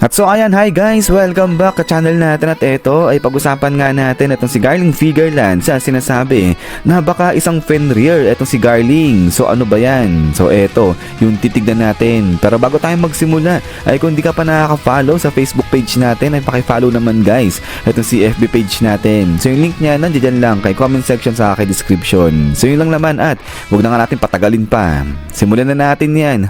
At so ayan, hi guys! Welcome back sa channel natin at ito ay pag-usapan nga natin itong si Garling Figureland sa sinasabi na baka isang Fenrir itong si Garling. So ano ba yan? So eto, yung titignan natin. Pero bago tayo magsimula ay kung di ka pa nakaka-follow sa Facebook page natin ay paki-follow naman guys itong si FB page natin. So yung link niya nandiyan lang kay comment section sa aking description. So yun lang naman at huwag na nga natin patagalin pa. Simulan na natin yan.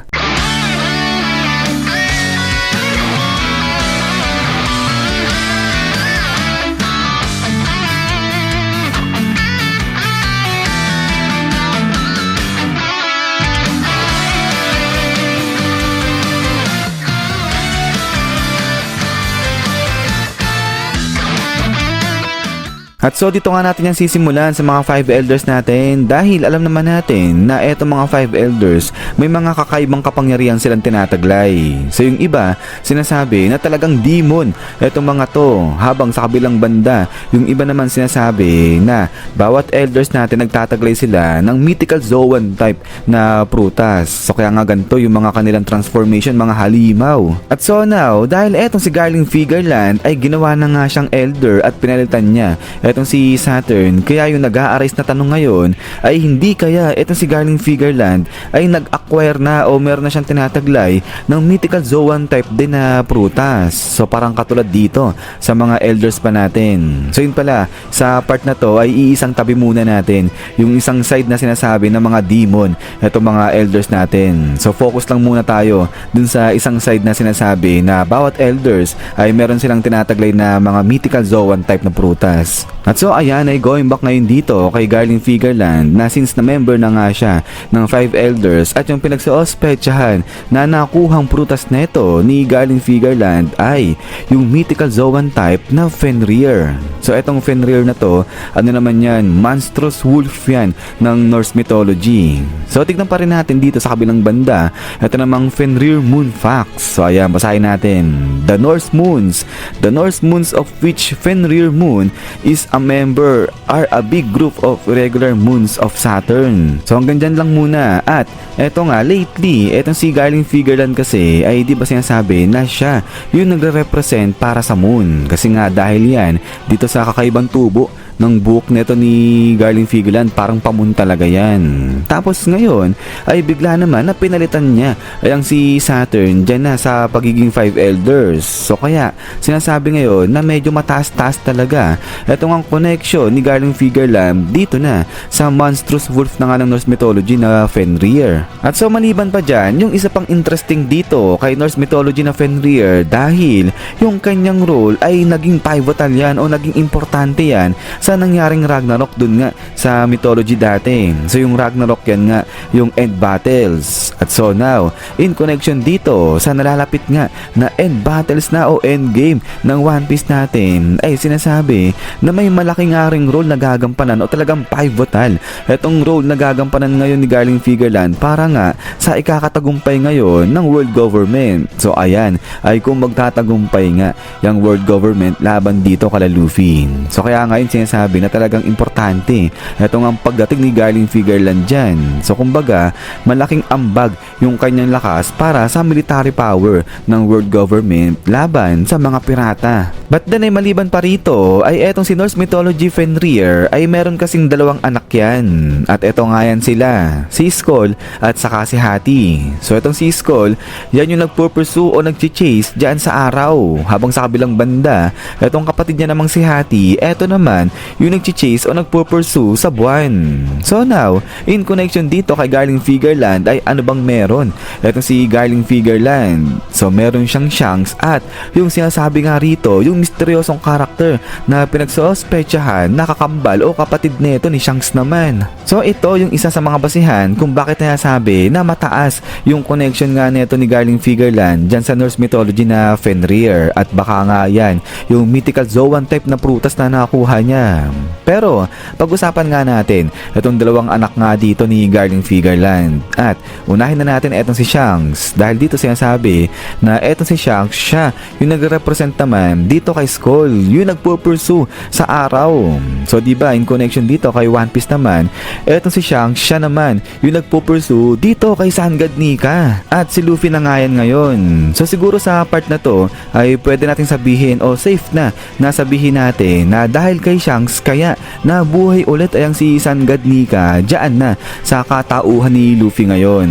At so dito nga natin yung sisimulan sa mga 5 elders natin dahil alam naman natin na etong mga 5 elders may mga kakaibang kapangyarihan silang tinataglay. So yung iba sinasabi na talagang demon etong mga to, habang sa kabilang banda yung iba naman sinasabi na bawat elders natin nagtataglay sila ng mythical zoan type na prutas. So kaya nga ganito yung mga kanilang transformation, mga halimaw. At so now dahil etong si Garling Figureland ay ginawa na nga siyang elder at pinalitan niya etong si Saturn, kaya yung nag-a-arise na tanong ngayon ay hindi kaya etong si Garling Figureland ay nag-acquire na o meron na siyang tinataglay ng mythical zoan type din na prutas. So parang katulad dito sa mga elders pa natin. So yun pala, sa part na to ay iisang tabi muna natin yung isang side na sinasabi ng mga demon etong mga elders natin. So focus lang muna tayo dun sa isang side na sinasabi na bawat elders ay meron silang tinataglay na mga mythical zoan type na prutas. At so ayan ay going back ngayon dito kay Garling Figureland na since na member na nga siya ng 5 elders at yung pinagsuospetsahan na nakuhang prutas neto ni Garling Figureland ay yung mythical zoan type na Fenrir. So etong Fenrir na to, ano naman yan, monstrous wolf yan ng Norse mythology. So tignan pa rin natin dito sa kabilang banda, ito namang Fenrir moon facts. So ayan, basahin natin. The Norse moons of which Fenrir moon is a member are a big group of regular moons of Saturn. So hanggang dyan lang muna. At eto nga lately, etong si Garling Figureland kasi ay di ba sinasabi na siya yung nagre-represent para sa moon. Kasi nga dahil yan dito sa kakaibang tubo ng book neto ni Garling Figureland, parang pamun talaga yan. Tapos ngayon ay bigla naman na pinalitan niya ay ang si Saturn dyan na sa pagiging 5 elders. So kaya sinasabi ngayon na medyo mataas-taas talaga etong ang connection ni Garling Figureland dito na sa monstrous wolf na nga ng Norse mythology na Fenrir. At so maliban pa dyan, yung isa pang interesting dito kay Norse mythology na Fenrir dahil yung kanyang role ay naging pivotal yan o naging importante yan sa nangyaring Ragnarok dun nga sa mythology dati. So yung Ragnarok yan nga yung end battles. At so now in connection dito sa nalalapit nga na end battles na o end game ng One Piece natin ay sinasabi na may malaking aring role na gagampanan o talagang pivotal etong role na gagampanan ngayon ni Garling Figureland para nga sa ikakatagumpay ngayon ng world government. So ayan ay kung magtatagumpay nga yung world government laban dito kala Luffy. So kaya ngayon sinasabi na talagang importante etong ang pagdating ni Garling Figureland dyan. So kumbaga malaking ambag yung kanyang lakas para sa military power ng world government laban sa mga pirata. But then ay maliban pa rito ay etong si Norse mythology Fenrir ay meron kasing dalawang anak yan. At eto nga yan sila, si Skoll at saka si Hati. So etong si Skoll, yan yung nagpupursue o nagchichase dyan sa araw. Habang sa kabilang banda, etong kapatid niya namang si Hati, eto naman yung nagchichase o nagpupursue sa buwan. So now, in connection dito kay Garling Figureland ay ano bang meron? Etong si Garling Figureland. So meron siyang Shanks at yung sinasabi nga rito, yung misteryosong karakter na pinagsuospetsahan na kakambal o kapatid nito ni Shanks naman. So ito yung isa sa mga basihan kung bakit nasasabi na mataas yung connection nga nito ni Garling Figureland dyan sa Norse mythology na Fenrir. At baka nga yan yung mythical zoan type na prutas na nakuha niya siya. Pero pag-usapan nga natin itong dalawang anak nga dito ni Garling Figarland. At unahin na natin etong si Shanks, dahil dito sinasabi na etong si Shanks siya yung nagre-represent naman dito kay Skull, yung nagpo-pursue sa araw. So diba in connection dito kay One Piece naman, etong si Shanks siya naman yung nagpo-pursue dito kay Sun God Nika. At si Luffy na nga yan ngayon. So siguro sa part na to ay pwede natin sabihin o safe na nasabihin natin na dahil kay Shanks kaya nabuhay ulit ayang si Sun God Nika dyan na sa katauhan ni Luffy ngayon.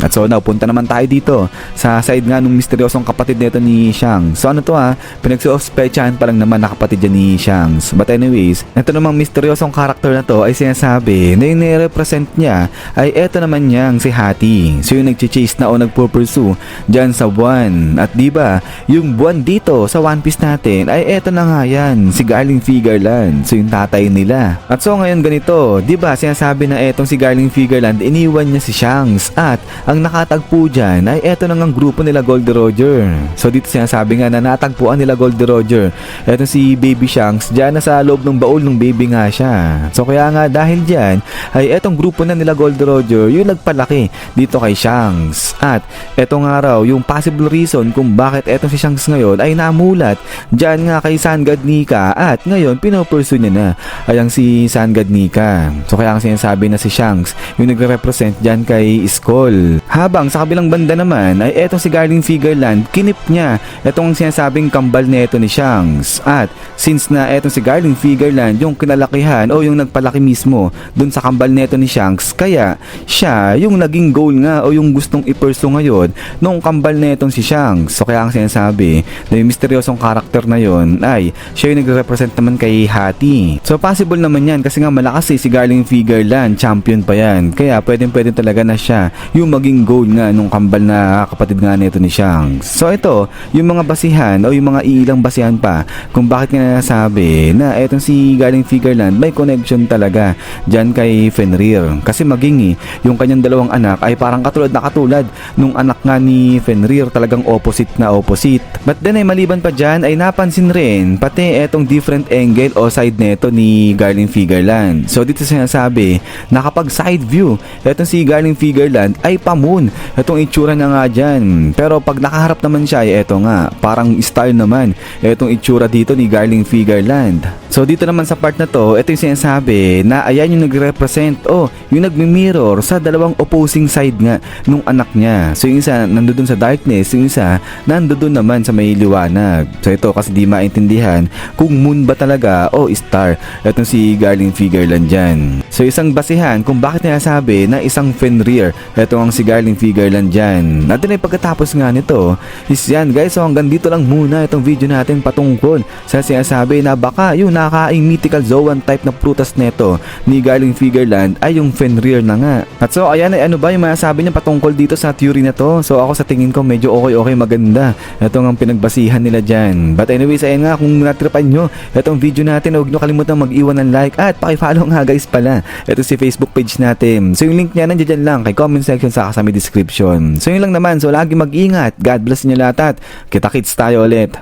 At so napunta naman tayo dito sa side nga nung misteryosong kapatid nito ni Shanks. So ano to pinagsuspechahan pa lang naman na kapatid dyan ni Shanks. But anyways, ito namang misteryosong karakter na to ay sinasabi na yung nire-represent niya ay eto naman niyang si Hati. So yung nag-chase na o nagpo-pursue dyan sa buwan. At diba, yung buwan dito sa One Piece natin ay eto na nga yan, si Garling Figarland. So yung tatay nila. At so ngayon ganito, diba sinasabi na etong si Garling Figarland iniwan niya si Shanks at ang nakatagpo dyan ay eto na ngang grupo nila Goldie Roger. So dito sinasabi nga na natagpuan nila Goldie Roger etong si Baby Shanks dyan na sa loob ng baul ng baby nga siya. So kaya nga dahil dyan ay etong grupo na nila Goldie Roger yung nagpalaki dito kay Shanks. At eto nga raw yung possible reason kung bakit etong si Shanks ngayon ay namulat dyan nga kay Sun God Nika at ngayon pinopursue niya na ayang si Sun God Nika. So kaya ang sinasabi na si Shanks yung nagre-represent dyan kay Skull. Habang sa kabilang banda naman ay etong si Garling Figarland kinip niya etong sinasabing kambal neto ni Shanks. At since na etong si Garling Figarland yung kinalakihan o yung nagpalaki mismo dun sa kambal neto ni Shanks, kaya siya yung naging goal nga o yung gustong i-pursue ngayon nung kambal netong si Shanks. So kaya ang sinasabi na yung misteryosong karakter na yon ay siya yung nagre-represent naman kay Hati. So possible naman yan kasi nga malakas si Garling Figarland, champion pa yan. Kaya pwedeng talaga na siya yung maging goal nga nung kambal na kapatid nga neto ni Shanks. So ito, yung mga basihan o yung mga ilang basihan pa kung bakit nga nasabi na etong si Garling Figarland may connection talaga dyan kay Fenrir. Kasi maging yung kanyang dalawang anak ay parang katulad nung anak nga ni Fenrir, talagang opposite na opposite. But then ay maliban pa dyan ay napansin rin pati etong different angle o side neto ni Garling Figarland. So dito sinasabi na kapag side view etong si Garling Figarland ay pa-moon etong itsura na nga dyan. Pero pag nakaharap naman siya ay eto nga parang style naman etong itsura dito ni Garling Figarland. So dito naman sa part na to, ito yung sinasabi na ayan yung nagre-represent o yung nagmi-mirror sa dalawang opposing side nga nung anak niya. So yung isa nandoon sa darkness, yung isa nandoon naman sa may liwanag. So ito kasi di maintindihan kung moon ba talaga o star etong si Garling Figarland dyan. So isang basihan kung bakit niya sabi na isang Fenrir etong ang si Garling Figarland dyan. At din ay pagkatapos nga nito is yan guys. So hanggang dito lang muna itong video natin patungkol sa sinasabi na baka yung nakaing mythical Zoan type na prutas neto ni Garling Figarland ay yung Fenrir na nga. At so ayan ay ano ba yung masasabi niya patungkol dito sa theory na to. So ako sa tingin ko medyo okay maganda itong ang pinagbasihan nila dyan. But anyways ayan nga, kung natripan nyo itong video natin, huwag nyo kalimutan mag-iwan ng like at pakifollow nga guys pala ito si Facebook page natin. So yung link niya nandiyan lang kay comment section sa kasama description. So yun lang naman, so lagi mag-ingat, God bless nyo lahat at kita-kits tayo ulit.